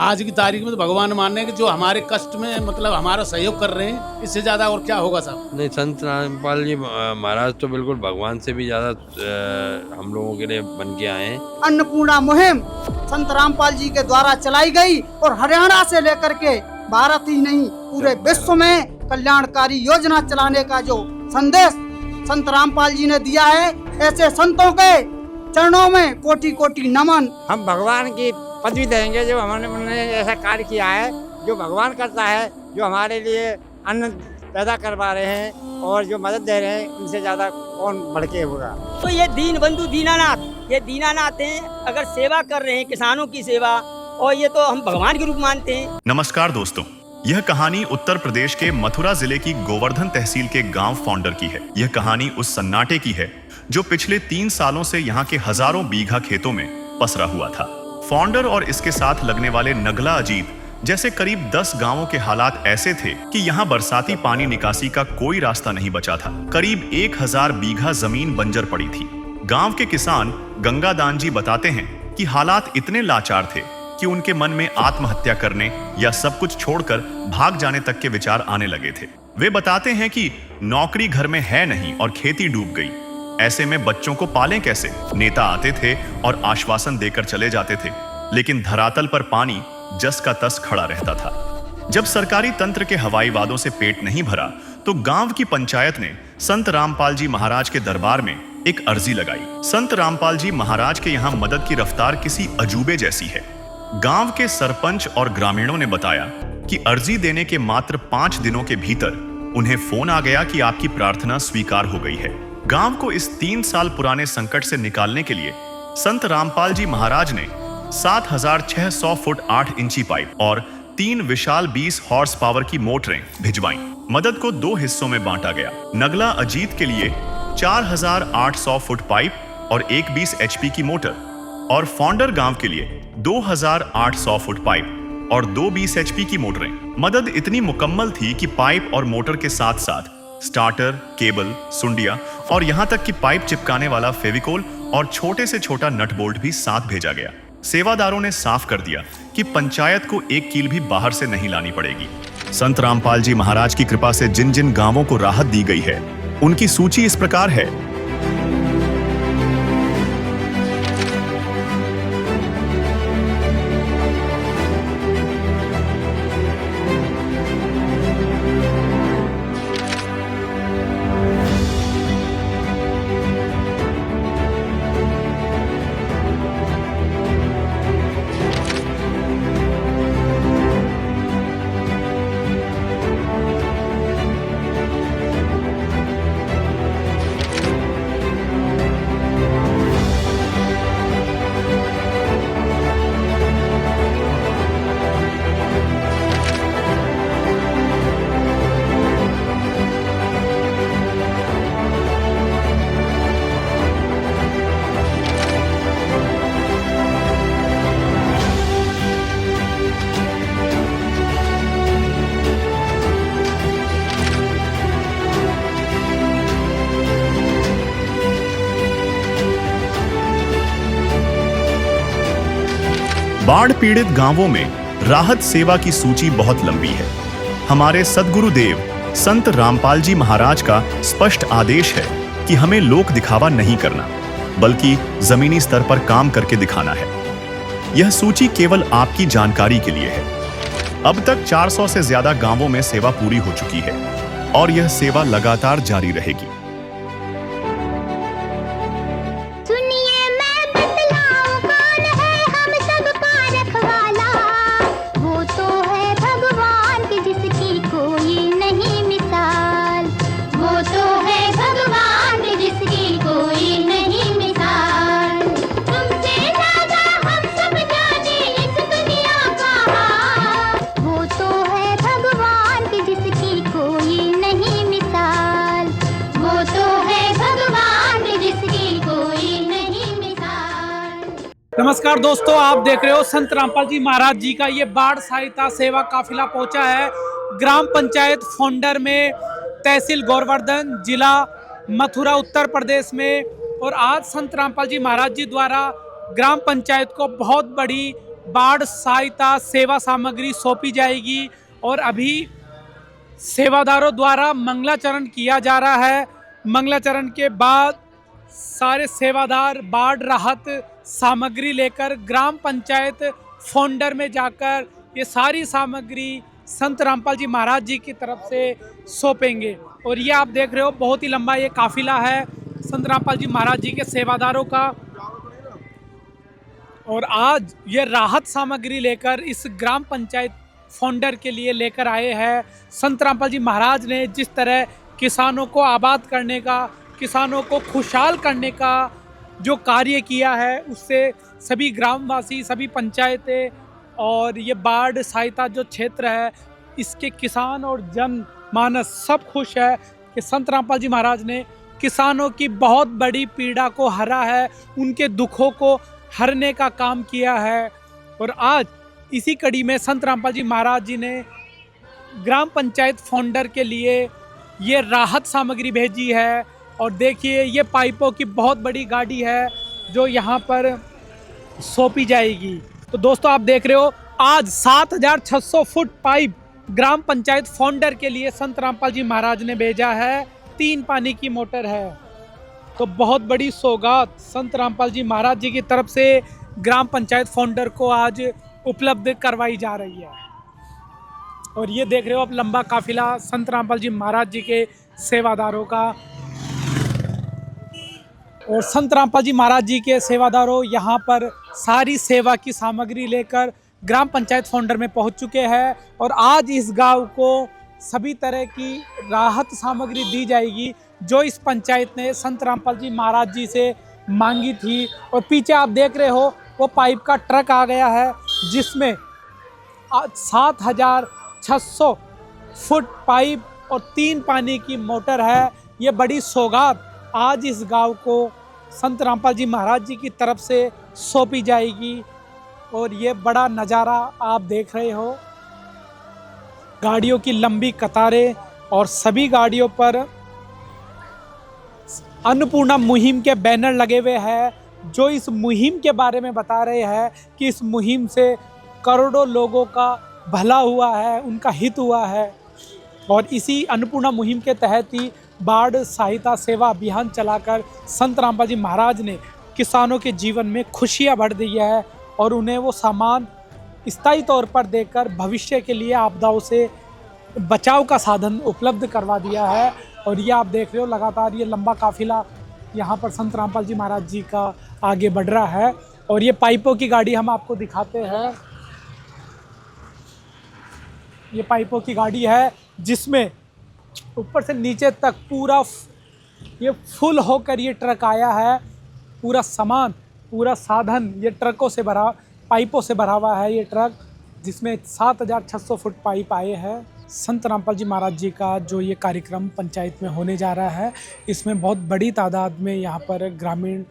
आज की तारीख में तो भगवान मानने के जो हमारे कष्ट में मतलब हमारा सहयोग कर रहे हैं, इससे ज्यादा और क्या होगा साहब। नहीं, संत रामपाल जी महाराज तो बिल्कुल भगवान से भी ज्यादा हम लोगों के लिए बन के आए हैं। अन्नपूर्णा मुहिम संत रामपाल जी के द्वारा चलाई गई और हरियाणा से लेकर के भारत ही नहीं पूरे विश्व में कल्याणकारी योजना चलाने का जो संदेश संत रामपाल जी ने दिया है, ऐसे संतों के चरणों में कोटि कोटि नमन। हम भगवान की पदवी देंगे जो हमने ऐसा कार्य किया है, जो भगवान करता है, जो हमारे लिए अन्न पैदा करवा रहे हैं और जो मदद दे रहे हैं, उनसे ज्यादा कौन बढ़ के होगा। तो ये दीन बंधु दीनानाथ, ये दीनानाथ हैं, अगर सेवा कर रहे हैं किसानों की सेवा, और ये तो हम भगवान के रूप मानते हैं। नमस्कार दोस्तों, यह कहानी उत्तर प्रदेश के मथुरा जिले की गोवर्धन तहसील के गांव फौंडर की है। यह कहानी उस सन्नाटे की है जो पिछले 3 सालों से यहाँ के हजारों बीघा खेतों में पसरा हुआ था। फौंडर और इसके साथ लगने वाले नगला अजीत जैसे करीब 10 गांवों के हालात ऐसे थे कि यहाँ बरसाती पानी निकासी का कोई रास्ता नहीं बचा था। करीब 1000 बीघा जमीन बंजर पड़ी थी। गांव के किसान गंगादान जी बताते हैं कि हालात इतने लाचार थे कि उनके मन में आत्महत्या करने या सब कुछ छोड़कर भाग जाने तक के विचार आने लगे थे। वे बताते हैं कि नौकरी घर में है नहीं और खेती डूब गई। ऐसे में बच्चों को पालें कैसे? नेता आते थे और आश्वासन देकर चले जाते थे, लेकिन धरातल पर पानी जस का तस खड़ा रहता था। जब सरकारी तंत्र के हवाई वादों से पेट नहीं भरा तो गांव की पंचायत ने संत रामपाल जी महाराज के दरबार में एक अर्जी लगाई। संत रामपाल जी महाराज के यहाँ मदद की रफ्तार किसी अजूबे जैसी है। गांव के सरपंच और ग्रामीणों ने बताया कि अर्जी देने के मात्र 5 दिनों के भीतर उन्हें फोन आ गया कि आपकी प्रार्थना स्वीकार हो गई है। गांव को इस 3 साल पुराने संकट से निकालने के लिए संत रामपाल जी महाराज ने 7600 फुट 8 इंची पाइप और 3 विशाल 20 हॉर्स पावर की मोटरें भिजवाईं। मदद को 2 हिस्सों में बांटा गया। नगला अजीत के लिए 4800 फुट पाइप और एक 20 HP की मोटर, और फौंडर गांव के लिए 2800 फुट पाइप और 2 20 HP की मोटरें। मदद इतनी मुकम्मल थी कि पाइप और मोटर के साथ साथ स्टार्टर, केबल, सुंडिया और यहां तक कि पाइप चिपकाने वाला फेविकोल और छोटे से छोटा नट बोल्ट भी साथ भेजा गया। सेवादारों ने साफ कर दिया कि पंचायत को एक कील भी बाहर से नहीं लानी पड़ेगी। संत रामपाल जी महाराज की कृपा से जिन जिन गांवों को राहत दी गई है, उनकी सूची इस प्रकार है। बाढ़ पीड़ित गांवों में राहत सेवा की सूची बहुत लंबी है। हमारे सद्गुरुदेव संत रामपाल जी महाराज का स्पष्ट आदेश है कि हमें लोक दिखावा नहीं करना, बल्कि जमीनी स्तर पर काम करके दिखाना है। यह सूची केवल आपकी जानकारी के लिए है। अब तक 400 से ज्यादा गांवों में सेवा पूरी हो चुकी है और यह सेवा लगातार जारी रहेगी। नमस्कार दोस्तों, आप देख रहे हो संत रामपाल जी महाराज जी का ये बाढ़ सहायता सेवा काफिला पहुंचा है ग्राम पंचायत फौंडर में, तहसील गोवर्धन, जिला मथुरा, उत्तर प्रदेश में। और आज संत रामपाल जी महाराज जी द्वारा ग्राम पंचायत को बहुत बड़ी बाढ़ सहायता सेवा सामग्री सौंपी जाएगी और अभी सेवादारों द्वारा मंगलाचरण किया जा रहा है। मंगलाचरण के बाद सारे सेवादार बाढ़ राहत सामग्री लेकर ग्राम पंचायत फोंडर में जाकर ये सारी सामग्री संत रामपाल जी महाराज जी की तरफ से सौंपेंगे। और ये आप देख रहे हो बहुत ही लंबा ये काफिला है संत रामपाल जी महाराज जी के सेवादारों का। और आज ये राहत सामग्री लेकर इस ग्राम पंचायत फोंडर के लिए लेकर आए हैं। संत रामपाल जी महाराज ने जिस तरह किसानों को आबाद करने का, किसानों को खुशहाल करने का जो कार्य किया है, उससे सभी ग्रामवासी, सभी पंचायतें और ये बाढ़ सहायता जो क्षेत्र है, इसके किसान और जनमानस सब खुश है कि संत रामपाल जी महाराज ने किसानों की बहुत बड़ी पीड़ा को हरा है, उनके दुखों को हरने का काम किया है। और आज इसी कड़ी में संत रामपाल जी महाराज जी ने ग्राम पंचायत फोंडर के लिए ये राहत सामग्री भेजी है। और देखिए ये पाइपों की बहुत बड़ी गाड़ी है जो यहाँ पर सौंपी जाएगी। तो दोस्तों आप देख रहे हो आज 7600 फुट पाइप ग्राम पंचायत फोंडर के लिए संत रामपाल जी महाराज ने भेजा है। 3 पानी की मोटर है, तो बहुत बड़ी सौगात संत रामपाल जी महाराज जी की तरफ से ग्राम पंचायत फोंडर को आज उपलब्ध करवाई जा रही है। और ये देख रहे हो आप लंबा काफिला संत रामपाल जी महाराज जी के सेवादारों का। और संत रामपाल जी महाराज जी के सेवादारों यहाँ पर सारी सेवा की सामग्री लेकर ग्राम पंचायत फोंडर में पहुँच चुके हैं। और आज इस गांव को सभी तरह की राहत सामग्री दी जाएगी जो इस पंचायत ने संत रामपाल जी महाराज जी से मांगी थी। और पीछे आप देख रहे हो वो पाइप का ट्रक आ गया है जिसमें 7600 फुट पाइप और 3 पानी की मोटर है। ये बड़ी सौगात आज इस गांव को संत रामपाल जी महाराज जी की तरफ से सौंपी जाएगी। और ये बड़ा नज़ारा आप देख रहे हो, गाड़ियों की लंबी कतारें और सभी गाड़ियों पर अन्नपूर्णा मुहिम के बैनर लगे हुए हैं जो इस मुहिम के बारे में बता रहे हैं कि इस मुहिम से करोड़ों लोगों का भला हुआ है, उनका हित हुआ है। और इसी अन्नपूर्णा मुहिम के तहत ही बाढ़ सहायता सेवा अभियान चलाकर संत रामपाल जी महाराज ने किसानों के जीवन में खुशियां भर दी है और उन्हें वो सामान स्थायी तौर पर देकर भविष्य के लिए आपदाओं से बचाव का साधन उपलब्ध करवा दिया है। और ये आप देख रहे हो लगातार ये लंबा काफिला यहाँ पर संत रामपाल जी महाराज जी का आगे बढ़ रहा है। और ये पाइपों की गाड़ी हम आपको दिखाते हैं, ये पाइपों की गाड़ी है जिसमें ऊपर से नीचे तक पूरा ये फुल होकर ये ट्रक आया है। पूरा सामान, पूरा साधन ये ट्रकों से भरा, पाइपों से भरा हुआ है ये ट्रक, जिसमें 7600 फुट पाइप आए हैं। संत रामपाल जी महाराज जी का जो ये कार्यक्रम पंचायत में होने जा रहा है, इसमें बहुत बड़ी तादाद में यहाँ पर ग्रामीण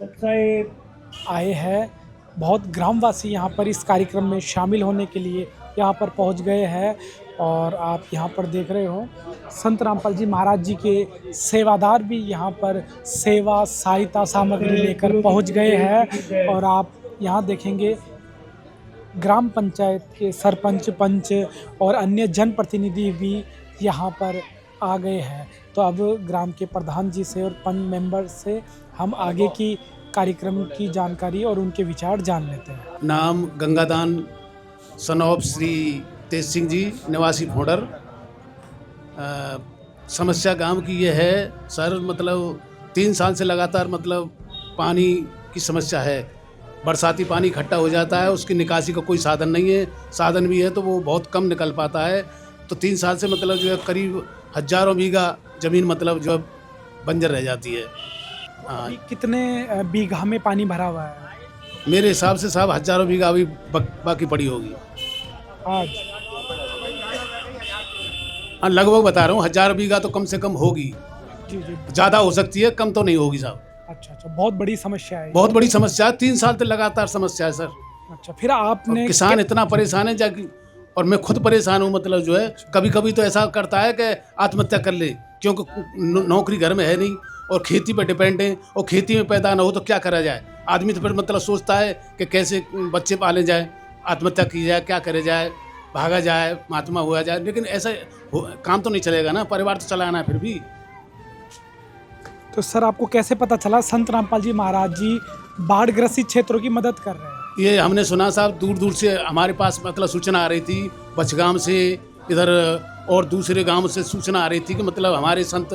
आए हैं। बहुत ग्रामवासी यहाँ पर इस कार्यक्रम में शामिल होने के लिए यहाँ पर पहुँच गए हैं। और आप यहाँ पर देख रहे हो संत रामपाल जी महाराज जी के सेवादार भी यहाँ पर सेवा सहायता सामग्री लेकर पहुँच गए हैं। और आप यहाँ देखेंगे ग्राम पंचायत के सरपंच, पंच और अन्य जनप्रतिनिधि भी यहाँ पर आ गए हैं। तो अब ग्राम के प्रधान जी से और पंच मेंबर से हम आगे की कार्यक्रम की जानकारी और उनके विचार जान लेते हैं। नाम गंगादान सनौब श्री तेज सिंह जी, निवासी फोंडर। समस्या गांव की ये है सर, मतलब 3 साल से लगातार मतलब पानी की समस्या है। बरसाती पानी इकट्ठा हो जाता है, उसकी निकासी का कोई साधन नहीं है, साधन भी है तो वो बहुत कम निकल पाता है। तो 3 साल से मतलब जो है करीब हजारों बीघा ज़मीन मतलब जो है बंजर रह जाती है। हाँ, कितने बीघा में पानी भरा हुआ है? मेरे हिसाब से साहब हजारों बीघा अभी बाकी पड़ी होगी आज। हाँ, लगभग बता रहा हूँ 1000 बीघा तो कम से कम होगी। जी जी, ज़्यादा हो सकती है, कम तो नहीं होगी साहब। अच्छा अच्छा, बहुत बड़ी समस्या है। बहुत बड़ी समस्या है, 3 साल तक लगातार समस्या है सर। अच्छा, फिर आपने किसान इतना परेशान है जाकि, और मैं खुद परेशान हूँ। मतलब जो है कभी कभी तो ऐसा करता है कि आत्महत्या कर ले, क्योंकि नौकरी घर में है नहीं और खेती पर डिपेंड है, और खेती में पैदा ना हो तो क्या करा जाए। आदमी तो फिर मतलब सोचता है कि कैसे बच्चे पाले जाए, आत्महत्या की जाए, क्या करे जाए, भागा जाए, महात्मा हुआ जाए, लेकिन ऐसा काम तो नहीं चलेगा ना, परिवार तो चलाना है फिर भी। तो सर आपको कैसे पता चला संत रामपाल जी महाराज जी बाढ़ ग्रसित क्षेत्रों की मदद कर रहे हैं? ये हमने सुना साहब, दूर दूर से हमारे पास मतलब सूचना आ रही थी, बचगाम से इधर और दूसरे गांव से सूचना आ रही थी कि मतलब हमारे संत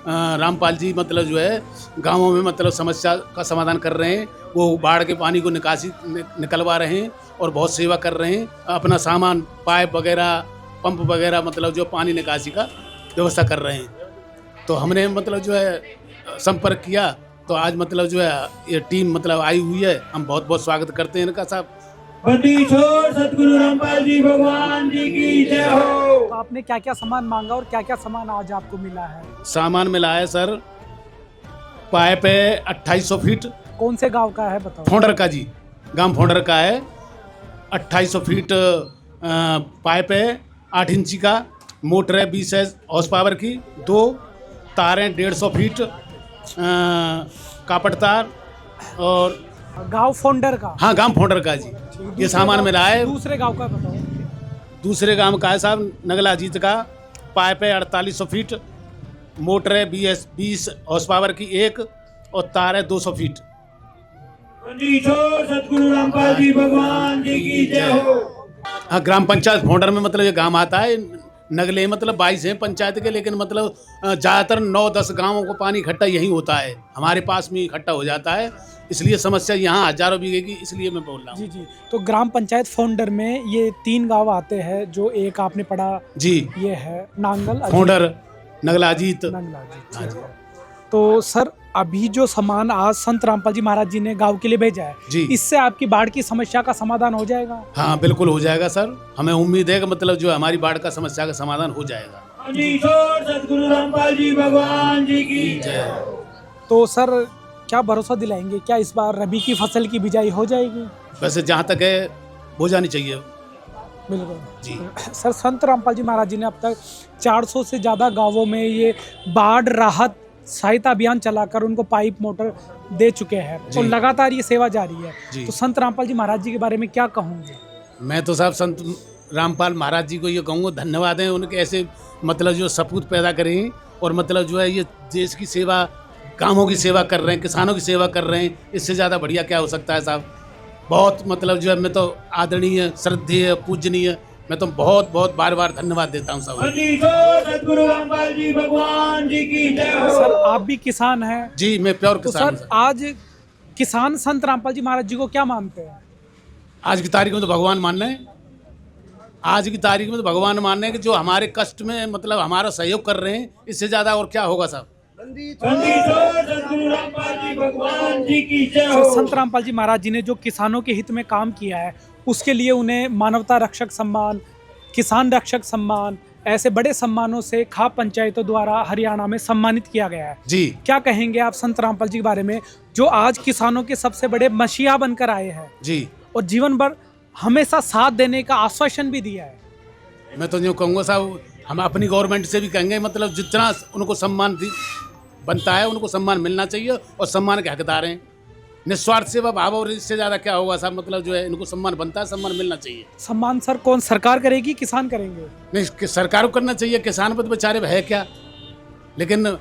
रामपाल जी मतलब जो है गांवों में मतलब समस्या का समाधान कर रहे हैं। वो बाढ़ के पानी को निकलवा रहे हैं और बहुत सेवा कर रहे हैं। अपना सामान, पाइप वगैरह, पंप वगैरह मतलब जो पानी निकासी का व्यवस्था कर रहे हैं। तो हमने मतलब जो है संपर्क किया, तो आज मतलब जो है ये टीम मतलब आई हुई है। हम बहुत बहुत स्वागत करते हैं इनका साहब। सतगुरु रामपाल जी भगवान जी की जय हो। तो आपने क्या क्या सामान मांगा और क्या क्या सामान आज आपको मिला है? सामान मिला है सर, पाइप है 2800 फीट। कौन से गांव का है बताओ? फोंडर का जी, गांव फोंडर का है। 2800 फीट पाइप है, 8 इंची का मोटर है, 20 हॉर्स पावर की। 2 तारें 150 फीट कापड़ तार। और गांव फोंडर का? हाँ, गांव फोंडर का जी। ये सामान मिला है। दूसरे गांव का बताओ? दूसरे गांव का है साहब नगला जीत का। पाइप है 4800 फीट, मोटर है 20 हॉर्स पावर की 1, और तार है 200 फीट। सतगुरु रामपाल जी भगवान जी की जय हो। हाँ, ग्राम पंचायत फोंडर में मतलब ये गांव आता है। नगले मतलब 22 हैं पंचायत के, लेकिन मतलब ज़्यादातर 9-10 गांवों को पानी इकट्ठा यहीं होता है, हमारे पास में इकट्ठा हो जाता है। इसलिए समस्या यहाँ हजारों बीघे की, इसलिए मैं बोल रहा हूँ। जी जी। तो ग्राम पंचायत फोंडर में ये 3 गांव आते हैं, जो एक आपने पढ़ा जी, ये है नांगल, फोंडर, नगला अजीत। हाँ जी। तो सर अभी जो सामान आज संत रामपाल जी महाराज जी ने गांव के लिए भेजा है जी, इससे आपकी बाढ़ की समस्या का समाधान हो जाएगा? हाँ बिल्कुल हो जाएगा सर। हमें उम्मीद है कि मतलब जो हमारी बाढ़ का समस्या का समाधान हो जाएगा। सतगुरु रामपाल जी भगवान जी की जय। तो सर क्या भरोसा दिलाएंगे, क्या इस बार रबी की फसल की बिजाई हो जाएगी? वैसे जहाँ तक है हो जानी चाहिए। बिल्कुल जी। सर संत रामपाल जी महाराज जी ने अब तक 400 से ज़्यादा गांवों में ये बाढ़ राहत सहायता अभियान चलाकर उनको पाइप मोटर दे चुके हैं और लगातार ये सेवा जारी है। तो संत रामपाल जी महाराज जी के बारे में क्या कहूँगे? मैं तो साहब संत रामपाल महाराज जी को ये कहूँगा, धन्यवाद है उनके ऐसे मतलब जो सपूत पैदा करें और मतलब जो है ये देश की सेवा, गाँवों की सेवा कर रहे हैं, किसानों की सेवा कर रहे हैं। इससे ज़्यादा बढ़िया क्या हो सकता है साहब। बहुत मतलब जो है मैं तो आदरणीय, श्रद्धेय, पूजनीय, मैं तो बहुत बहुत बार बार धन्यवाद देता हूँ सब। सतगुरु रामपाल जी भगवान जी की जय हो। सर आप भी किसान हैं? जी, मैं प्योर तो किसान हूँ सर आज किसान संत रामपाल जी महाराज जी को क्या मानते हैं? आज की तारीख में तो भगवान मान रहे हैं। आज की तारीख में तो भगवान मान रहे हैं कि जो हमारे कष्ट में मतलब हमारा सहयोग कर रहे हैं, इससे ज़्यादा और क्या होगा साहब। सतगुरु रामपाल जी भगवान जी की जय हो। संत रामपाल जी महाराज जी ने जो किसानों के हित में काम किया है उसके लिए उन्हें मानवता रक्षक सम्मान, किसान रक्षक सम्मान, ऐसे बड़े सम्मानों से खाप पंचायतों द्वारा हरियाणा में सम्मानित किया गया है। जी, क्या कहेंगे आप संत रामपाल जी के बारे में, जो आज किसानों के सबसे बड़े मसीहा बनकर आए हैं जी, और जीवन भर हमेशा साथ देने का आश्वासन भी दिया है? मैं तो यूँ कहूँगा साहब, हम अपनी गवर्नमेंट से भी कहेंगे मतलब जितना उनको सम्मान बनता है उनको सम्मान मिलना चाहिए और सम्मान के हकदार हैं। निस्वार्थ सेवा भाव, और इससे ज़्यादा क्या होगा साहब। मतलब जो है इनको सम्मान बनता है, सम्मान मिलना चाहिए। सम्मान सर कौन सरकार करेगी, किसान करेंगे? नहीं, सरकार को करना चाहिए, किसान पर तो बेचारे है क्या। लेकिन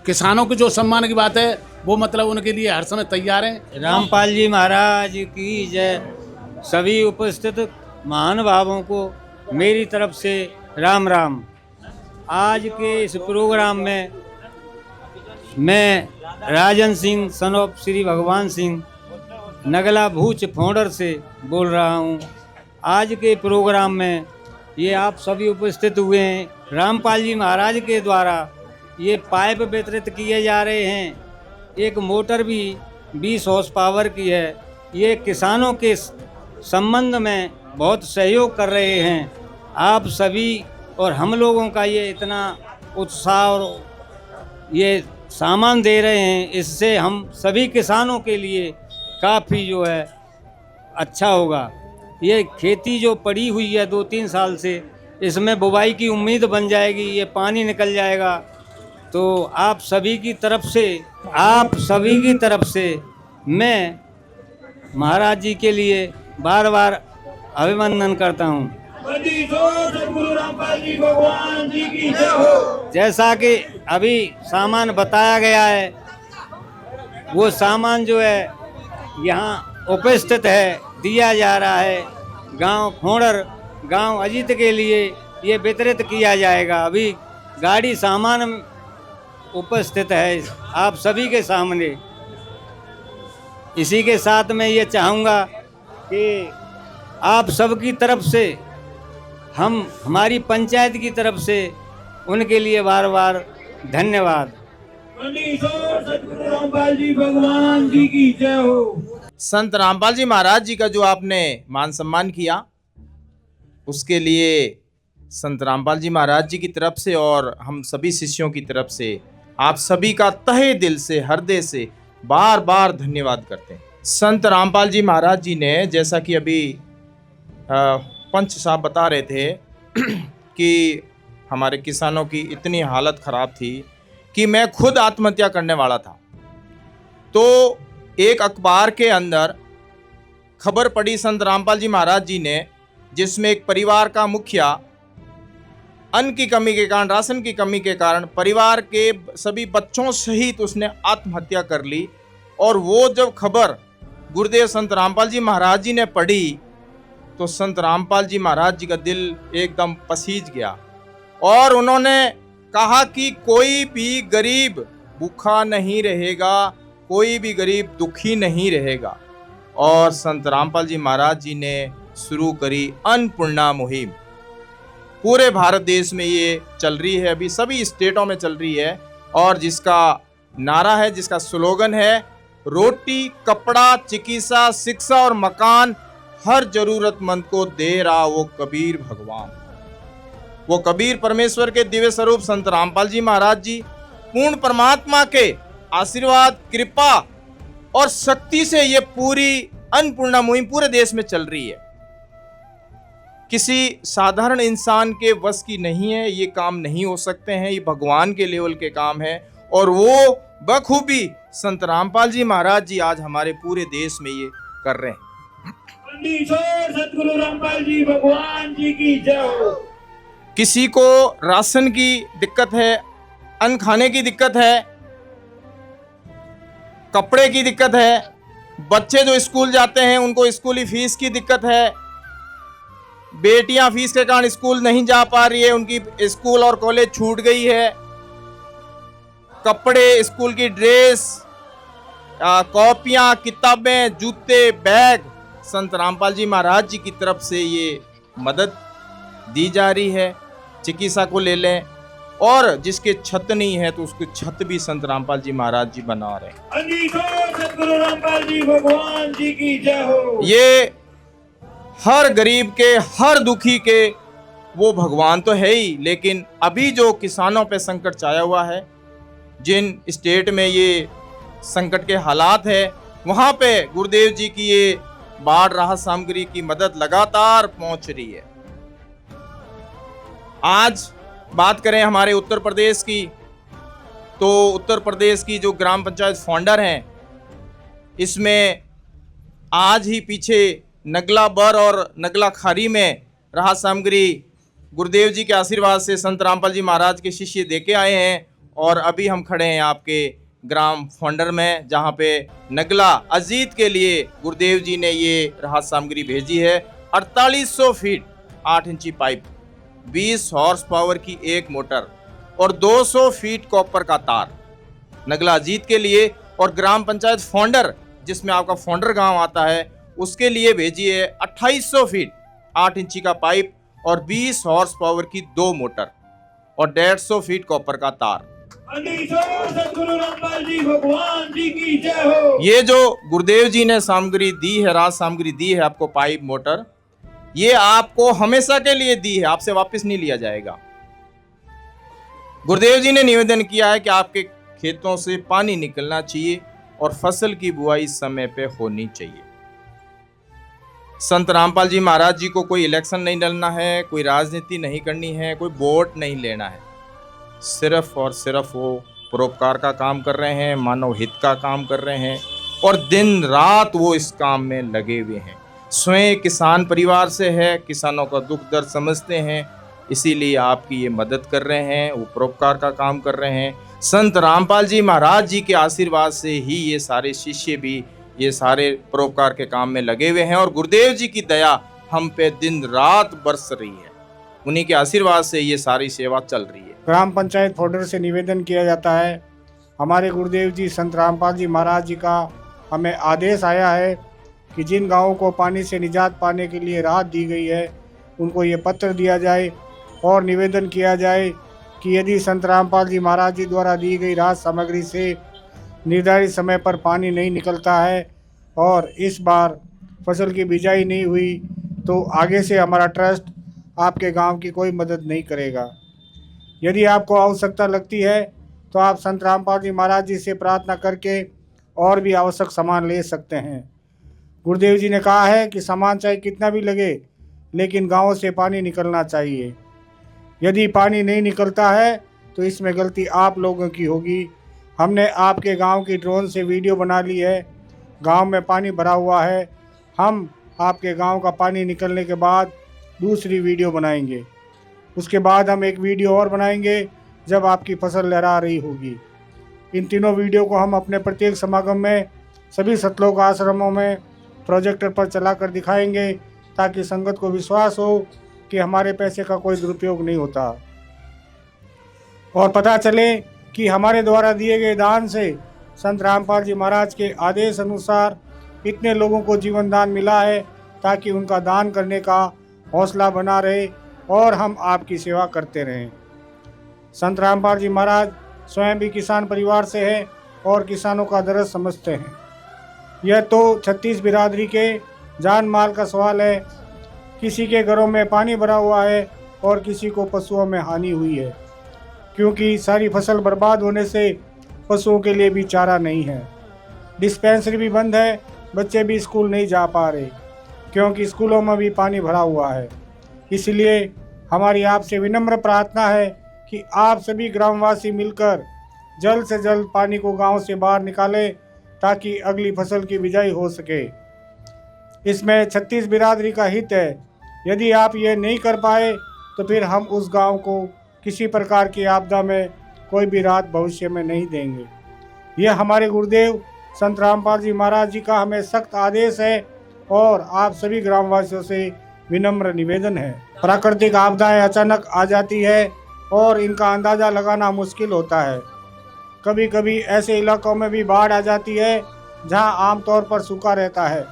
किसानों के जो सम्मान की बात है वो मतलब उनके लिए हर समय तैयार हैं। रामपाल जी महाराज की जय। सभी उपस्थित महानुभावों को मेरी तरफ से राम राम। आज के इस प्रोग्राम में मैं राजन सिंह सन ऑफ श्री भगवान सिंह नगला भूच फोंडर से बोल रहा हूँ। आज के प्रोग्राम में ये आप सभी उपस्थित हुए हैं। रामपाल जी महाराज के द्वारा ये पाइप वितरित किए जा रहे हैं। एक मोटर भी 20 हॉर्स पावर की है। ये किसानों के संबंध में बहुत सहयोग कर रहे हैं। आप सभी और हम लोगों का ये इतना उत्साह और ये सामान दे रहे हैं, इससे हम सभी किसानों के लिए काफ़ी जो है अच्छा होगा। ये खेती जो पड़ी हुई है 2-3 साल से, इसमें बुवाई की उम्मीद बन जाएगी, ये पानी निकल जाएगा। तो आप सभी की तरफ से मैं महाराज जी के लिए बार बार अभिनंदन करता हूँ। सतगुरु रामपाल जी भगवान जी की जय हो। जैसा कि अभी सामान बताया गया है, वो सामान जो है यहाँ उपस्थित है, दिया जा रहा है। गांव फोंडर, गांव अजीत के लिए ये वितरित किया जाएगा। अभी गाड़ी सामान उपस्थित है आप सभी के सामने। इसी के साथ मैं ये चाहूँगा कि आप सबकी तरफ से, हमारी पंचायत की तरफ से उनके लिए बार बार धन्यवाद। सतगुरु रामपाल जी भगवान जी की जय हो। संत रामपाल जी महाराज जी का जो आपने मान सम्मान किया, उसके लिए संत रामपाल जी महाराज जी की तरफ से और हम सभी शिष्यों की तरफ से आप सभी का तहे दिल से, हृदय से बार बार धन्यवाद करते हैं। संत रामपाल जी महाराज जी ने, जैसा कि अभी पंच साहब बता रहे थे कि हमारे किसानों की इतनी हालत ख़राब थी कि मैं खुद आत्महत्या करने वाला था, तो एक अखबार के अंदर खबर पड़ी संत रामपाल जी महाराज जी ने, जिसमें एक परिवार का मुखिया अन्न की कमी के कारण, राशन की कमी के कारण परिवार के सभी बच्चों सहित उसने आत्महत्या कर ली। और वो जब खबर गुरुदेव संत रामपाल जी महाराज जी ने पढ़ी तो संत रामपाल जी महाराज जी का दिल एकदम पसीज गया और उन्होंने कहा कि कोई भी गरीब भूखा नहीं रहेगा, कोई भी गरीब दुखी नहीं रहेगा। और संत रामपाल जी महाराज जी ने शुरू करी अन्नपूर्णा मुहिम। पूरे भारत देश में ये चल रही है, अभी सभी स्टेटों में चल रही है, और जिसका नारा है, जिसका स्लोगन है, रोटी, कपड़ा, चिकित्सा, शिक्षा और मकान हर जरूरतमंद को दे रहा वो कबीर भगवान। वो कबीर परमेश्वर के दिव्य स्वरूप संत रामपाल जी महाराज जी पूर्ण परमात्मा के आशीर्वाद, कृपा और शक्ति से ये पूरी अन्नपूर्णा मुहिम पूरे देश में चल रही है। किसी साधारण इंसान के वश की नहीं है, ये काम नहीं हो सकते हैं, ये भगवान के लेवल के काम है। और वो बखूबी संत रामपाल जी महाराज जी आज हमारे पूरे देश में ये कर रहे हैं। सतगुरु रामपाल जी भगवान जी की जय हो। किसी को राशन की दिक्कत है, अन्न खाने की दिक्कत है, कपड़े की दिक्कत है, बच्चे जो स्कूल जाते हैं उनको स्कूली फीस की दिक्कत है, बेटियां फीस के कारण स्कूल नहीं जा पा रही है, उनकी स्कूल और कॉलेज छूट गई है, कपड़े, स्कूल की ड्रेस, कॉपियां, किताबें, जूते, बैग, संत रामपाल जी महाराज जी की तरफ से ये मदद दी जा रही है। चिकित्सा को ले लें, और जिसके छत नहीं है तो उसकी छत भी संत रामपाल जी महाराज जी बना रहे हैं। सतगुरु रामपाल जी भगवान जी की जय हो। ये हर गरीब के, हर दुखी के वो भगवान तो है ही, लेकिन अभी जो किसानों पे संकट छाया हुआ है, जिन स्टेट में ये संकट के हालात है, वहाँ पे गुरुदेव जी की ये बाढ़ राहत सामग्री की मदद लगातार पहुँच रही है। आज बात करें हमारे उत्तर प्रदेश की, तो उत्तर प्रदेश की जो ग्राम पंचायत फोंडर हैं, इसमें आज ही पीछे नगला बर और नगला खारी में राहत सामग्री गुरुदेव जी के आशीर्वाद से संत रामपाल जी महाराज के शिष्य देके आए हैं। और अभी हम खड़े हैं आपके ग्राम फोंडर में, जहाँ पे नगला अजीत के लिए गुरुदेव जी ने ये राहत सामग्री भेजी है। 4800 फीट 8 इंची पाइप, 20 हॉर्स पावर की एक मोटर और 200 फीट कॉपर का तार नगला अजीत के लिए, और ग्राम पंचायत फोंडर जिसमें आपका फोंडर गांव आता है उसके लिए भेजी है 2800 फीट 8 इंची का पाइप और 20 हॉर्स पावर की 2 मोटर और 150 फीट कॉपर का तार। सतगुरु रामपाल जी भगवान जी की जय हो। ये जो गुरुदेव जी ने सामग्री दी है, राहत सामग्री दी है आपको, पाइप, मोटर, ये आपको हमेशा के लिए दी है, आपसे वापस नहीं लिया जाएगा। गुरुदेव जी ने निवेदन किया है कि आपके खेतों से पानी निकलना चाहिए और फसल की बुआई समय पे होनी चाहिए। संत रामपाल जी महाराज जी को कोई इलेक्शन नहीं लड़ना है, कोई राजनीति नहीं करनी है, कोई वोट नहीं लेना है, सिर्फ और सिर्फ वो परोपकार का काम कर रहे हैं, मानव हित का काम कर रहे हैं और दिन रात वो इस काम में लगे हुए हैं। स्वयं किसान परिवार से है, किसानों का दुख दर्द समझते हैं, इसीलिए आपकी ये मदद कर रहे हैं, वो परोपकार का काम कर रहे हैं। संत रामपाल जी महाराज जी के आशीर्वाद से ही ये सारे शिष्य भी ये सारे परोपकार के काम में लगे हुए हैं और गुरुदेव जी की दया हम पे दिन रात बरस रही है। उन्हीं के आशीर्वाद से ये सारी सेवा चल रही है। ग्राम पंचायत फोल्डर से निवेदन किया जाता है, हमारे गुरुदेव जी संत रामपाल जी महाराज जी का हमें आदेश आया है कि जिन गांवों को पानी से निजात पाने के लिए राहत दी गई है उनको ये पत्र दिया जाए और निवेदन किया जाए कि यदि संत रामपाल जी महाराज जी द्वारा दी गई राहत सामग्री से निर्धारित समय पर पानी नहीं निकलता है और इस बार फसल की बिजाई नहीं हुई तो आगे से हमारा ट्रस्ट आपके गांव की कोई मदद नहीं करेगा। यदि आपको आवश्यकता लगती है तो आप संत रामपाल जी महाराज जी से प्रार्थना करके और भी आवश्यक सामान ले सकते हैं। गुरुदेव जी ने कहा है कि सामान चाहे कितना भी लगे लेकिन गाँव से पानी निकलना चाहिए। यदि पानी नहीं निकलता है तो इसमें गलती आप लोगों की होगी। हमने आपके गांव की ड्रोन से वीडियो बना ली है, गांव में पानी भरा हुआ है। हम आपके गांव का पानी निकलने के बाद दूसरी वीडियो बनाएंगे, उसके बाद हम एक वीडियो और बनाएंगे जब आपकी फसल लहरा रही होगी। इन तीनों वीडियो को हम अपने प्रत्येक समागम में सभी सतलोक आश्रमों में प्रोजेक्टर पर चलाकर दिखाएंगे ताकि संगत को विश्वास हो कि हमारे पैसे का कोई दुरुपयोग नहीं होता और पता चले कि हमारे द्वारा दिए गए दान से संत रामपाल जी महाराज के आदेश अनुसार इतने लोगों को जीवन दान मिला है ताकि उनका दान करने का हौसला बना रहे और हम आपकी सेवा करते रहें। संत रामपाल जी महाराज स्वयं भी किसान परिवार से हैं और किसानों का दर्द समझते हैं। यह तो 36 बिरादरी के जान माल का सवाल है। किसी के घरों में पानी भरा हुआ है और किसी को पशुओं में हानि हुई है, क्योंकि सारी फसल बर्बाद होने से पशुओं के लिए भी चारा नहीं है। डिस्पेंसरी भी बंद है, बच्चे भी स्कूल नहीं जा पा रहे क्योंकि स्कूलों में भी पानी भरा हुआ है। इसलिए हमारी आपसे विनम्र प्रार्थना है कि आप सभी ग्रामवासी मिलकर जल्द से जल्द पानी को गांव से बाहर निकालें ताकि अगली फसल की बिजाई हो सके। इसमें 36 बिरादरी का हित है। यदि आप ये नहीं कर पाए तो फिर हम उस गांव को किसी प्रकार की आपदा में कोई भी राहत भविष्य में नहीं देंगे। यह हमारे गुरुदेव संत रामपाल जी महाराज जी का हमें सख्त आदेश है और आप सभी ग्रामवासियों से विनम्र निवेदन है। प्राकृतिक आपदाएं अचानक आ जाती है और इनका अंदाज़ा लगाना मुश्किल होता है। कभी कभी ऐसे इलाकों में भी बाढ़ आ जाती है जहां आमतौर पर सूखा रहता है।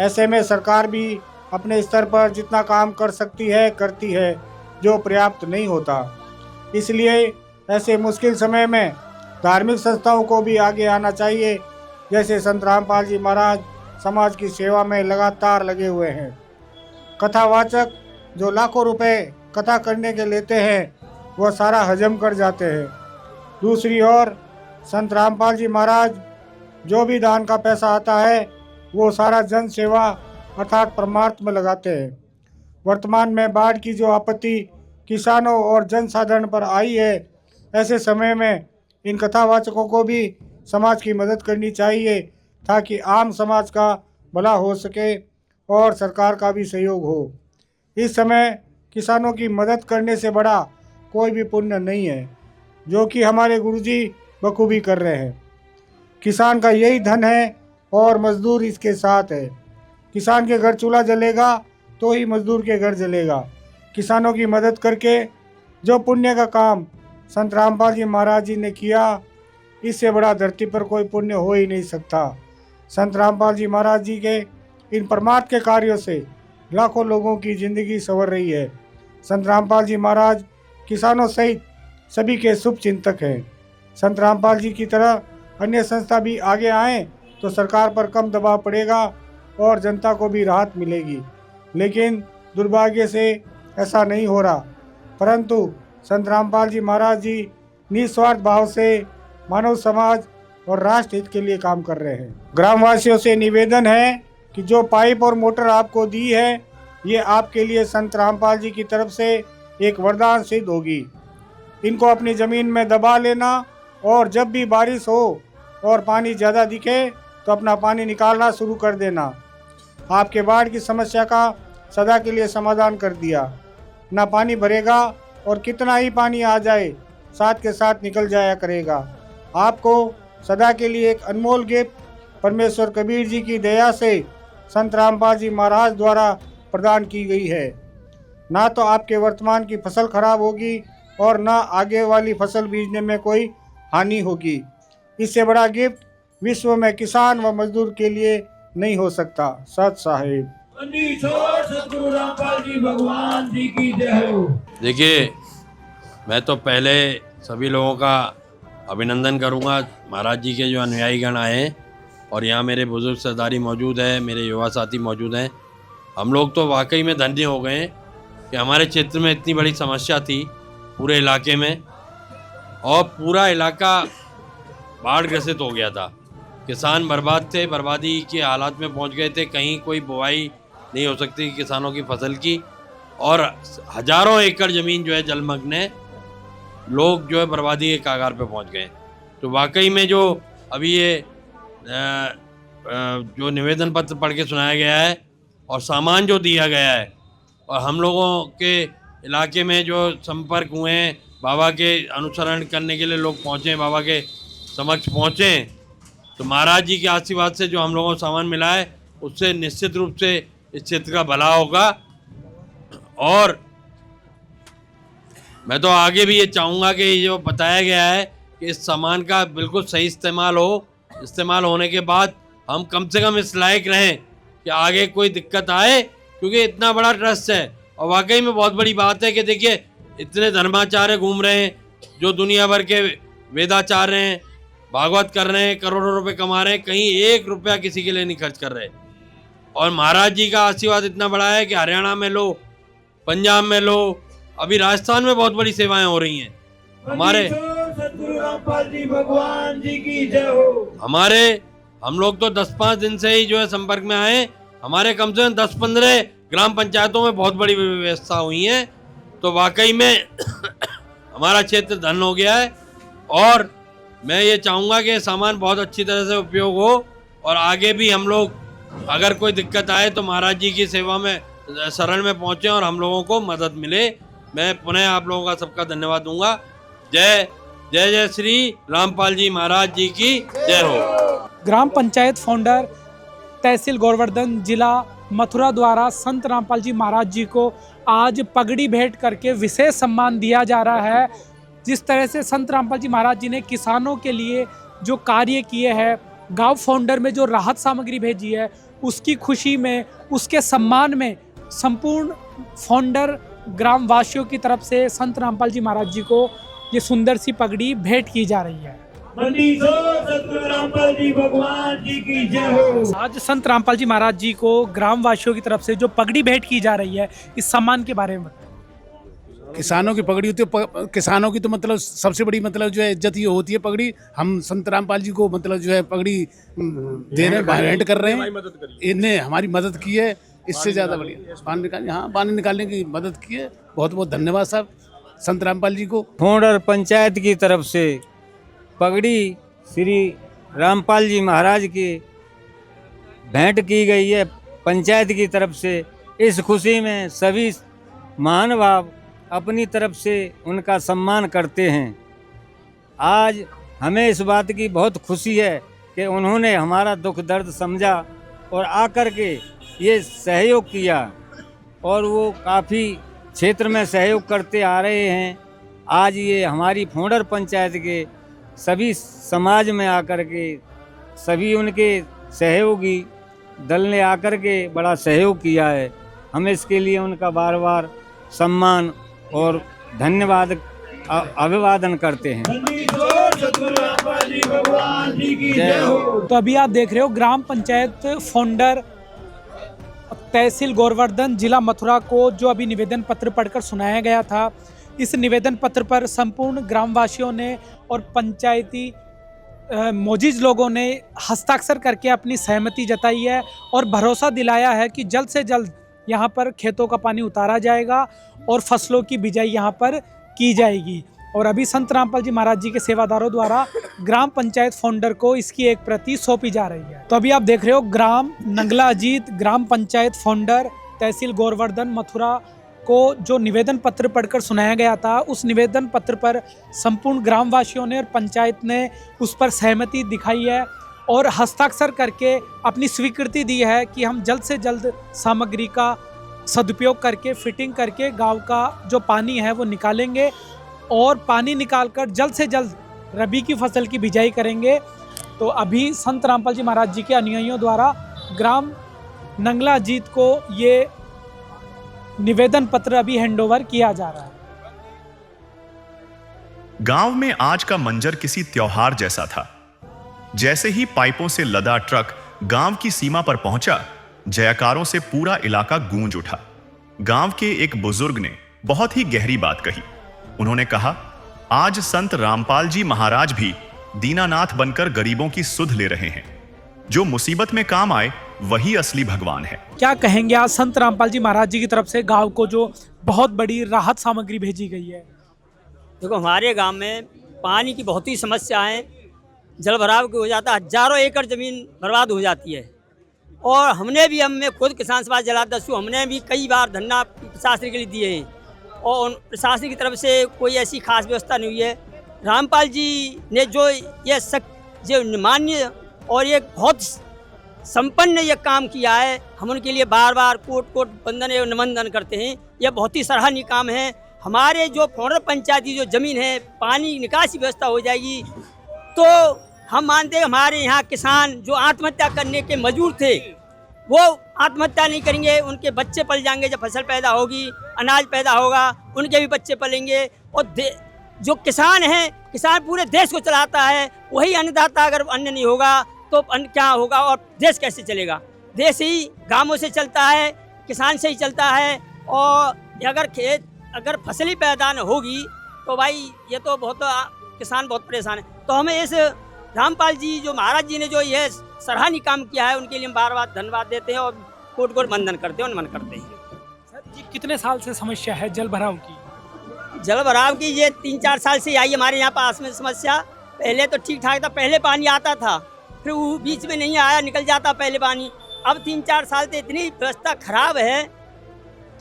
ऐसे में सरकार भी अपने स्तर पर जितना काम कर सकती है करती है, जो पर्याप्त नहीं होता। इसलिए ऐसे मुश्किल समय में धार्मिक संस्थाओं को भी आगे आना चाहिए। जैसे संत रामपाल जी महाराज समाज की सेवा में लगातार लगे हुए हैं। कथावाचक जो लाखों रुपए कथा करने के लेते हैं वह सारा हजम कर जाते हैं। दूसरी ओर संत रामपाल जी महाराज जो भी दान का पैसा आता है वो सारा जन सेवा अर्थात परमार्थ में लगाते हैं। वर्तमान में बाढ़ की जो आपत्ति किसानों और जनसाधारण पर आई है, ऐसे समय में इन कथावाचकों को भी समाज की मदद करनी चाहिए ताकि आम समाज का भला हो सके और सरकार का भी सहयोग हो। इस समय किसानों की मदद करने से बड़ा कोई भी पुण्य नहीं है, जो कि हमारे गुरुजी बखूबी कर रहे हैं। किसान का यही धन है और मजदूर इसके साथ है। किसान के घर चूल्हा जलेगा तो ही मजदूर के घर जलेगा। किसानों की मदद करके जो पुण्य का काम संत रामपाल जी महाराज जी ने किया, इससे बड़ा धरती पर कोई पुण्य हो ही नहीं सकता। संत रामपाल जी महाराज जी के इन परमार्थ के कार्यों से लाखों लोगों की ज़िंदगी संवर रही है। संत रामपाल जी महाराज किसानों सहित सभी के शुभ चिंतक हैं। संत रामपाल जी की तरह अन्य संस्था भी आगे आएँ तो सरकार पर कम दबाव पड़ेगा और जनता को भी राहत मिलेगी। लेकिन दुर्भाग्य से ऐसा नहीं हो रहा, परंतु संत रामपाल जी महाराज जी निस्वार्थ भाव से मानव समाज और राष्ट्र हित के लिए काम कर रहे हैं। ग्रामवासियों से निवेदन है कि जो पाइप और मोटर आपको दी है, ये आपके लिए संत रामपाल जी की तरफ से एक वरदान सिद्ध होगी। इनको अपनी ज़मीन में दबा लेना और जब भी बारिश हो और पानी ज़्यादा दिखे तो अपना पानी निकालना शुरू कर देना। आपके बाढ़ की समस्या का सदा के लिए समाधान कर दिया। ना पानी भरेगा और कितना ही पानी आ जाए साथ के साथ निकल जाया करेगा। आपको सदा के लिए एक अनमोल गिफ्ट परमेश्वर कबीर जी की दया से संत रामपाल जी महाराज द्वारा प्रदान की गई है। ना तो आपके वर्तमान की फसल खराब होगी और ना आगे वाली फसल बीजने में कोई हानि होगी। इससे बड़ा गिफ्ट विश्व में किसान व मजदूर के लिए नहीं हो सकता। सत साहिब। सतगुरु रामपाल जी भगवान जी की जय हो। देखिए, मैं तो पहले सभी लोगों का अभिनंदन करूंगा, महाराज जी के जो अनुयायीगण आए हैं और यहाँ मेरे बुजुर्ग सरदारी मौजूद है, मेरे युवा साथी मौजूद हैं। हम लोग तो वाकई में धन्य हो गए हैं कि हमारे क्षेत्र में इतनी बड़ी समस्या थी पूरे इलाके में, और पूरा इलाका बाढ़ ग्रसित हो गया था। किसान बर्बाद थे, बर्बादी के हालात में पहुंच गए थे। कहीं कोई बुवाई नहीं हो सकती किसानों की फसल की, और हजारों एकड़ ज़मीन जो है जलमग्न है। लोग जो है बर्बादी के कागार पे पहुंच गए। तो वाकई में जो अभी ये जो निवेदन पत्र पढ़ के सुनाया गया है और सामान जो दिया गया है, और हम लोगों के इलाके में जो संपर्क हुए हैं, बाबा के अनुसरण करने के लिए लोग पहुँचे, बाबा के समक्ष पहुँचे, तो महाराज जी के आशीर्वाद से जो हम लोगों को सामान मिला है उससे निश्चित रूप से इस क्षेत्र का भला होगा। और मैं तो आगे भी ये चाहूँगा कि ये जो बताया गया है कि इस सामान का बिल्कुल सही इस्तेमाल हो। इस्तेमाल होने के बाद हम कम से कम इस लायक रहें कि आगे कोई दिक्कत आए, क्योंकि इतना बड़ा ट्रस्ट है। और वाकई में बहुत बड़ी बात है कि देखिए, इतने धर्माचार्य घूम रहे हैं जो दुनिया भर के वेदाचार्य हैं, भागवत कर रहे हैं, करोड़ों रुपए कमा रहे हैं, कहीं 1 रुपया किसी के लिए नहीं खर्च कर रहे। और महाराज जी का आशीर्वाद इतना बड़ा है कि हरियाणा में लो, पंजाब में लो, अभी राजस्थान में बहुत बड़ी सेवाएं हो रही हैं। हमारे सतगुरु रामपाल जी भगवान जी की जय हो। हम लोग तो 10-5 दिन से ही जो है संपर्क में आए। हमारे कम से कम 10-15 ग्राम पंचायतों में बहुत बड़ी व्यवस्था हुई है। तो वाकई में हमारा क्षेत्र धन हो गया है। और मैं ये चाहूँगा कि सामान बहुत अच्छी तरह से उपयोग हो, और आगे भी हम लोग अगर कोई दिक्कत आए तो महाराज जी की सेवा में शरण में पहुँचें और हम लोगों को मदद मिले। मैं पुनः आप लोगों का सबका धन्यवाद दूंगा। जय जय जय श्री रामपाल जी महाराज जी की जय हो। ग्राम पंचायत फाउंडर तहसील गोवर्धन जिला मथुरा द्वारा संत रामपाल जी महाराज जी को आज पगड़ी भेंट करके विशेष सम्मान दिया जा रहा है। जिस तरह से संत रामपाल जी महाराज जी ने किसानों के लिए जो कार्य किए हैं, गांव फाउंडर में जो राहत सामग्री भेजी है, उसकी खुशी में, उसके सम्मान में संपूर्ण फाउंडर ग्राम वासियों की तरफ से संत रामपाल जी महाराज जी को ये सुंदर सी पगड़ी भेंट की जा रही है। सतगुरु रामपाल जी भगवान जी की जय हो। आज संत रामपाल जी महाराज जी को ग्राम वासियों की तरफ से जो पगड़ी भेंट की जा रही है, इस सम्मान के बारे में बताएं। किसानों की पगड़ी होती है, किसानों की तो मतलब सबसे बड़ी मतलब जो है इज्जत ये होती है पगड़ी। हम संत रामपाल जी को मतलब जो है पगड़ी दे रहे हैं, भेंट कर रहे हैं। इन्हें हमारी मदद की है, इससे ज़्यादा बढ़िया पानी निकालने, हाँ पानी निकालने की मदद की है। बहुत बहुत धन्यवाद साहब संत रामपाल जी को। फाउंडर पंचायत की तरफ से पगड़ी श्री रामपाल जी महाराज की भेंट की गई है पंचायत की तरफ से। इस खुशी में सभी महानुभाव अपनी तरफ से उनका सम्मान करते हैं। आज हमें इस बात की बहुत खुशी है कि उन्होंने हमारा दुख दर्द समझा और आकर के ये सहयोग किया, और वो काफ़ी क्षेत्र में सहयोग करते आ रहे हैं। आज ये हमारी फाउंडर पंचायत के सभी समाज में आकर के सभी उनके सहयोगी दल ने आकर के बड़ा सहयोग किया है। हम इसके लिए उनका बार बार सम्मान और धन्यवाद अभिवादन करते हैं। तो अभी आप देख रहे हो ग्राम पंचायत फाउंडर तहसील गोवर्धन जिला मथुरा को जो अभी निवेदन पत्र पढ़कर सुनाया गया था। इस निवेदन पत्र पर संपूर्ण ग्रामवासियों ने और पंचायती मोजिज लोगों ने हस्ताक्षर करके अपनी सहमति जताई है और भरोसा दिलाया है कि जल्द से जल्द यहाँ पर खेतों का पानी उतारा जाएगा और फसलों की बिजाई यहाँ पर की जाएगी। और अभी संत रामपाल जी महाराज जी के सेवादारों द्वारा ग्राम पंचायत फाउंडर को इसकी एक प्रति सौंपी जा रही है। तो अभी आप देख रहे हो ग्राम नंगला अजीत ग्राम पंचायत फाउंडर तहसील गोवर्धन मथुरा को जो निवेदन पत्र पढ़कर सुनाया गया था, उस निवेदन पत्र पर संपूर्ण ग्रामवासियों ने और पंचायत ने उस पर सहमति दिखाई है और हस्ताक्षर करके अपनी स्वीकृति दी है कि हम जल्द से जल्द सामग्री का सदुपयोग करके फिटिंग करके गांव का जो पानी है वो निकालेंगे और पानी निकालकर जल्द से जल्द रबी की फसल की बिजाई करेंगे। तो अभी संत रामपाल जी महाराज जी के अनुयायियों द्वारा ग्राम नंगला अजीत को ये निवेदन पत्र अभी हैंडओवर किया जा रहा है। गांव में आज का मंजर किसी त्योहार जैसा था। जैसे ही पाइपों से लदा ट्रक गांव की सीमा पर पहुंचा, जयकारों से पूरा इलाका गूंज उठा। गांव के एक बुजुर्ग ने बहुत ही गहरी बात कही। उन्होंने कहा, आज संत रामपाल जी महाराज भी दीनानाथ बनकर गरीबों की सुध ले रहे हैं। जो मुसीबत में काम आए वही असली भगवान है। क्या कहेंगे आज संत रामपाल जी महाराज जी की तरफ से गांव को जो बहुत बड़ी राहत सामग्री भेजी गई है? देखो, हमारे गांव में पानी की बहुत ही समस्या है। जल भराव की हो जाता है, हजारों एकड़ ज़मीन बर्बाद हो जाती है। और हमने खुद किसान सभा जला दस्यु हमने भी कई बार धरना प्रशासन के लिए दिए हैं और प्रशासन की तरफ से कोई ऐसी खास व्यवस्था नहीं हुई है। रामपाल जी ने जो मान्य और ये बहुत संपन्न ये काम किया है, हम उनके लिए बार बार कोट वंदन एवं नमन करते हैं। यह बहुत ही सराहनीय काम है। हमारे जो फौंडर पंचायत की जो ज़मीन है, पानी निकासी व्यवस्था हो जाएगी तो हम मानते हैं हमारे यहाँ किसान जो आत्महत्या करने के मजबूर थे वो आत्महत्या नहीं करेंगे। उनके बच्चे पल जाएंगे, जब फसल पैदा होगी, अनाज पैदा होगा, उनके भी बच्चे पलेंगे। और जो किसान है, किसान पूरे देश को चलाता है, वही अन्नदाता। अगर अन्न नहीं होगा तो अन्न क्या होगा और देश कैसे चलेगा? देश ही गांवों से चलता है, किसान से ही चलता है। और अगर फसल ही पैदा न होगी तो भाई ये तो किसान बहुत परेशान है। तो हमें इस रामपाल जी जो महाराज जी ने जो ये सराहनीय काम किया है, उनके लिए हम बार बार धन्यवाद देते हैं और कोट वंदन करते हैं और नमन करते हैं। सर जी, कितने साल से समस्या है जल भराव की? जल भराव की ये 3-4 साल से आई हमारे यहाँ पास में समस्या। पहले तो ठीक ठाक था, पहले पानी आता था, फिर वो बीच में नहीं आया, निकल जाता पहले पानी। अब 3-4 साल से इतनी व्यवस्था खराब है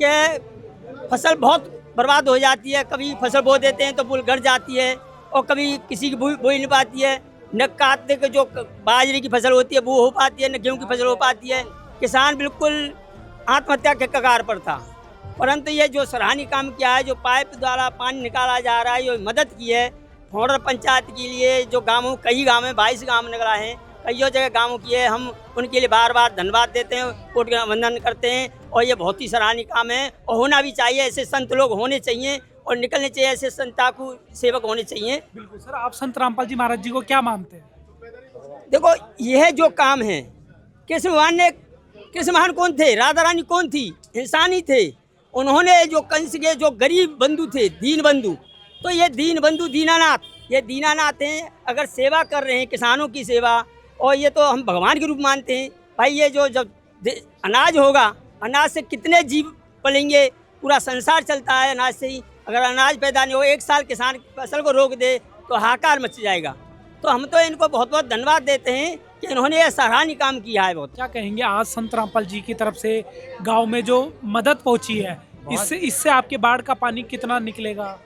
कि फसल बहुत बर्बाद हो जाती है। कभी फसल बो देते हैं तो पुल गड़ जाती है और कभी किसी की बोई नहीं पाती है। न काटते के जो बाजरे की फसल होती है वो हो पाती है, न गेहूँ की फसल हो पाती है। किसान बिल्कुल आत्महत्या के कगार पर था। परंतु ये जो सराहनीय काम किया है, जो पाइप द्वारा पानी निकाला जा रहा है, जो मदद की है फौंडर पंचायत के लिए, जो कई गाँव में 22 गाँव निकला है, कई जगह गाँवों की है, हम उनके लिए बार बार धन्यवाद देते हैं, कोट वंदन करते हैं। और ये बहुत ही सराहनीय काम है और होना भी चाहिए। ऐसे संत लोग होने चाहिए और निकलने चाहिए, ऐसे संताकू सेवक होने चाहिए। बिल्कुल सर, आप संत रामपाल जी महाराज जी को क्या मानते हैं? देखो, यह जो काम है, कृष्ण महान कौन थे? राधा रानी कौन थी? इंसान ही थे। उन्होंने जो कंस के जो गरीब बंधु थे, दीन बंधु, तो ये दीन बंधु ये दीनानाथ हैं। अगर सेवा कर रहे हैं, किसानों की सेवा, और ये तो हम भगवान के रूप मानते हैं। भाई ये जब अनाज होगा, अनाज से कितने जीव पलेंगे? पूरा संसार चलता है अनाज से ही। अगर अनाज पैदा नहीं हो, एक साल किसान फसल को रोक दे तो हाहाकार मच जाएगा। तो हम तो इनको बहुत बहुत धन्यवाद देते हैं कि इन्होंने यह सराहनीय काम किया है। बहुत क्या कहेंगे आज संत रामपाल जी की तरफ से गांव में जो मदद पहुंची है, इससे आपके बाढ़ का पानी कितना निकलेगा?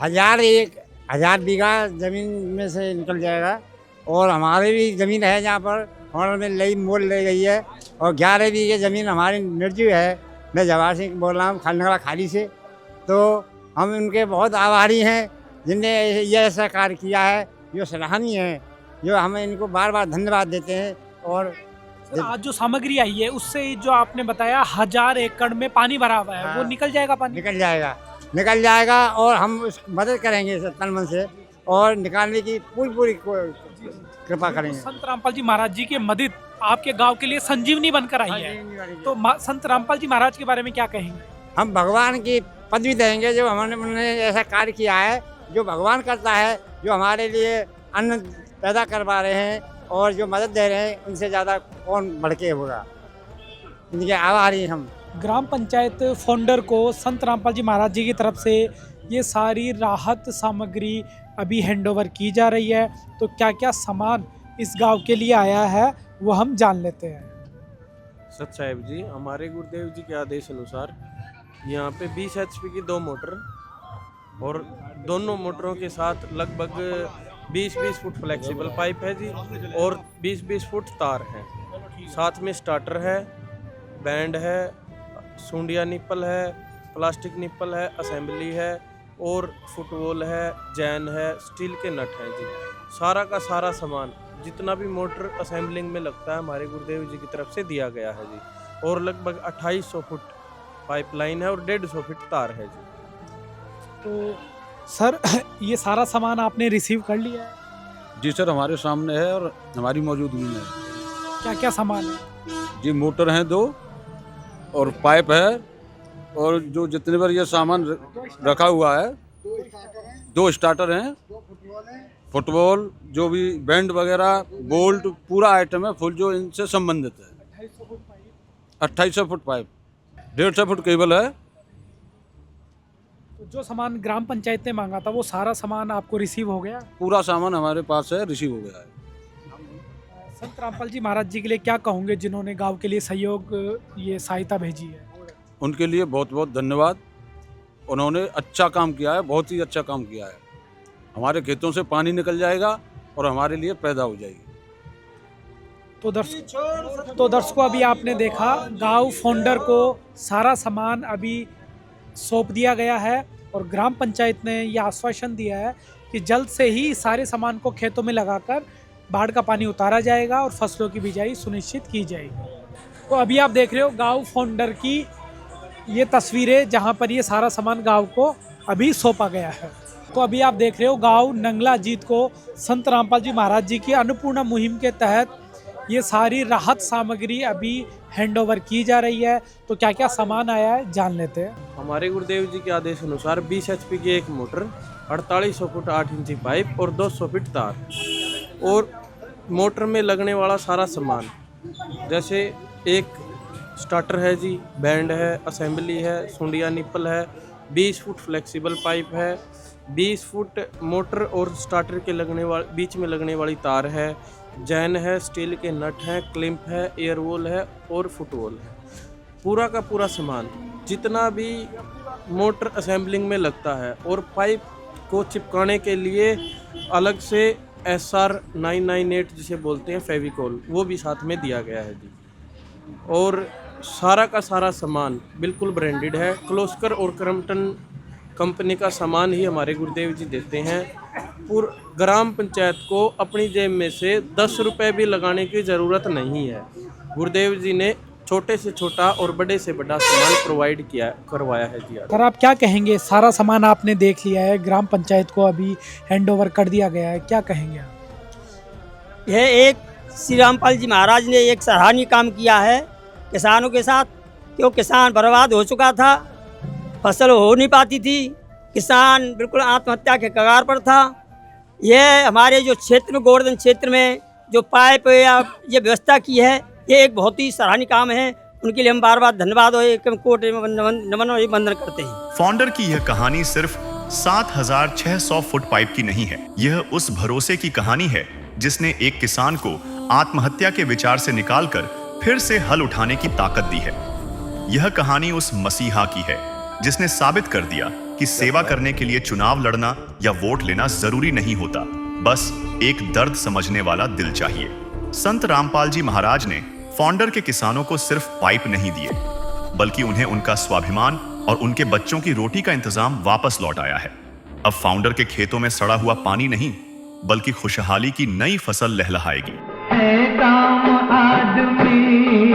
1000 बीघा जमीन में से निकल जाएगा। और हमारे भी ज़मीन है जहाँ पर फौंडर में मोल ले गई है और 11 बीघे ज़मीन हमारी निर्जीव है। मैं जवाहर सिंह बोल रहा हूँ खानगड़ा खाली से। तो हम उनके बहुत आभारी हैं जिनने यह ऐसा कार्य किया है जो सराहनीय है, जो हमें इनको बार बार धन्यवाद देते हैं। और आज जो सामग्री आई है उससे जो आपने बताया 1000 एकड़ में पानी भरा हुआ है, वो निकल जाएगा? पानी निकल जाएगा और हम उस मदद करेंगे तन मन से और निकालने की पूरी कृपा करेंगे। संत रामपाल जी महाराज जी की मदद आपके गांव के लिए संजीवनी बनकर आई है। तो संत रामपाल जी महाराज के बारे में क्या कहेंगे? हम भगवान की पदवी देंगे जो उन्होंने ऐसा कार्य किया है, जो भगवान करता है, जो हमारे लिए अन्न पैदा करवा रहे हैं और जो मदद दे रहे हैं, उनसे ज़्यादा कौन बढ़ के होगा। इनके आभारी हम। ग्राम पंचायत फाउंडर को संत रामपाल जी महाराज जी की तरफ से ये सारी राहत सामग्री अभी हैंडओवर की जा रही है। तो क्या क्या सामान इस गांव के लिए आया है वो हम जान लेते हैं। सत साहिब जी, हमारे गुरुदेव जी के आदेश अनुसार यहाँ पे 20 HP की 2 मोटर और दोनों मोटरों के साथ लगभग 20-20 फुट फ्लेक्सिबल पाइप है जी और 20-20 फुट तार है। साथ में स्टार्टर है, बैंड है, सुंडिया निप्पल है, प्लास्टिक निप्पल है, असेंबली है और फुटबॉल है, जैन है, स्टील के नट हैं जी। सारा का सारा सामान जितना भी मोटर असेंबलिंग में लगता है हमारे गुरुदेव जी की तरफ से दिया गया है जी। और लगभग 2800 फुट पाइपलाइन है और 150 फुट तार है जी। तो सर ये सारा सामान आपने रिसीव कर लिया है? जी सर, हमारे सामने है और हमारी मौजूदगी में है। क्या क्या सामान है जी? मोटर हैं 2 और पाइप है और जो जितने बार ये सामान रखा हुआ है, 2 स्टार्टर हैं, फुटबॉल, जो भी बैंड वगैरह, बोल्ट, पूरा आइटम है फुल जो इनसे संबंधित है। 2800 फुट पाइप, 150 फुट केबल है। तो जो सामान ग्राम पंचायत ने मांगा था वो सारा सामान आपको रिसीव हो गया? पूरा सामान हमारे पास है, रिसीव हो गया है। संत रामपाल जी महाराज जी के लिए क्या कहोगे जिन्होंने गांव के लिए सहयोग, ये सहायता भेजी है? उनके लिए बहुत बहुत धन्यवाद। उन्होंने अच्छा काम किया है, बहुत ही अच्छा काम किया है। हमारे खेतों से पानी निकल जाएगा और हमारे लिए पैदा हो जाएगी। तो दर्शकों अभी आपने देखा गांव फाउंडर को सारा सामान अभी सौंप दिया गया है और ग्राम पंचायत ने यह आश्वासन दिया है कि जल्द से ही सारे सामान को खेतों में लगाकर बाढ़ का पानी उतारा जाएगा और फसलों की बिजाई सुनिश्चित की जाएगी। तो अभी आप देख रहे हो गांव फाउंडर की ये तस्वीरें जहां पर ये सारा सामान गांव को अभी सौंपा गया है। तो अभी आप देख रहे हो गांव नंगला जीत को संत रामपाल जी महाराज जी की अन्नपूर्णा मुहिम के तहत ये सारी राहत सामग्री अभी हैंडओवर की जा रही है। तो क्या क्या सामान आया है जान लेते हैं। हमारे गुरुदेव जी के आदेश अनुसार 20 HP की 1 मोटर, 4800 फुट 8 इंची पाइप और 200 फीट तार और मोटर में लगने वाला सारा सामान, जैसे एक स्टार्टर है जी, बैंड है, असेंबली है, सुंडिया निप्पल है, 20 फुट फ्लेक्सिबल पाइप है, 20 फुट मोटर और स्टार्टर के बीच में लगने वाली तार है, जैन है, स्टील के नट हैं, क्लिंप है, एयरवोल है और फुटवॉल है। पूरा का पूरा सामान जितना भी मोटर असेंबलिंग में लगता है और पाइप को चिपकाने के लिए अलग से SR 998 जिसे बोलते हैं फेविकोल, वो भी साथ में दिया गया है जी। और सारा का सारा सामान बिल्कुल ब्रांडेड है। क्लोस्कर और क्रम्पटन कंपनी का सामान ही हमारे गुरुदेव जी देते हैं। ग्राम पंचायत को अपनी जेब में से 10 रुपये भी लगाने की ज़रूरत नहीं है। गुरुदेव जी ने छोटे से छोटा और बड़े से बड़ा सामान प्रोवाइड करवाया है जी। सर आप क्या कहेंगे, सारा सामान आपने देख लिया है, ग्राम पंचायत को अभी हैंडओवर कर दिया गया है, क्या कहेंगे आप? यह एक श्री रामपाल जी महाराज ने एक सराहनीय काम किया है किसानों के साथ। क्यों किसान बर्बाद हो चुका था, फसल हो नहीं पाती थी, किसान बिल्कुल आत्महत्या के कगार पर था। यह हमारे जो क्षेत्र में, गोवर्धन क्षेत्र में जो पाइप या ये व्यवस्था की है, ये एक बहुत ही सराहनीय काम है। उनके लिए हम बार बार धन्यवाद और कोट नमन वंदन करते हैं। फाउंडर की यह कहानी सिर्फ 7600 फुट पाइप की नहीं है। यह उस भरोसे की कहानी है जिसने एक किसान को आत्महत्या के विचार से निकालकर फिर से हल उठाने की ताकत दी है। यह कहानी उस मसीहा की है जिसने साबित कर दिया कि सेवा करने के लिए चुनाव लड़ना या वोट लेना जरूरी नहीं होता, बस एक दर्द समझने वाला दिल चाहिए। संत रामपाल जी महाराज ने फाउंडर के किसानों को सिर्फ पाइप नहीं दिए, बल्कि उन्हें उनका स्वाभिमान और उनके बच्चों की रोटी का इंतजाम वापस लौट आया है। अब फाउंडर के खेतों में सड़ा हुआ पानी नहीं, बल्कि खुशहाली की नई फसल लहलहाएगी। है काम आदमी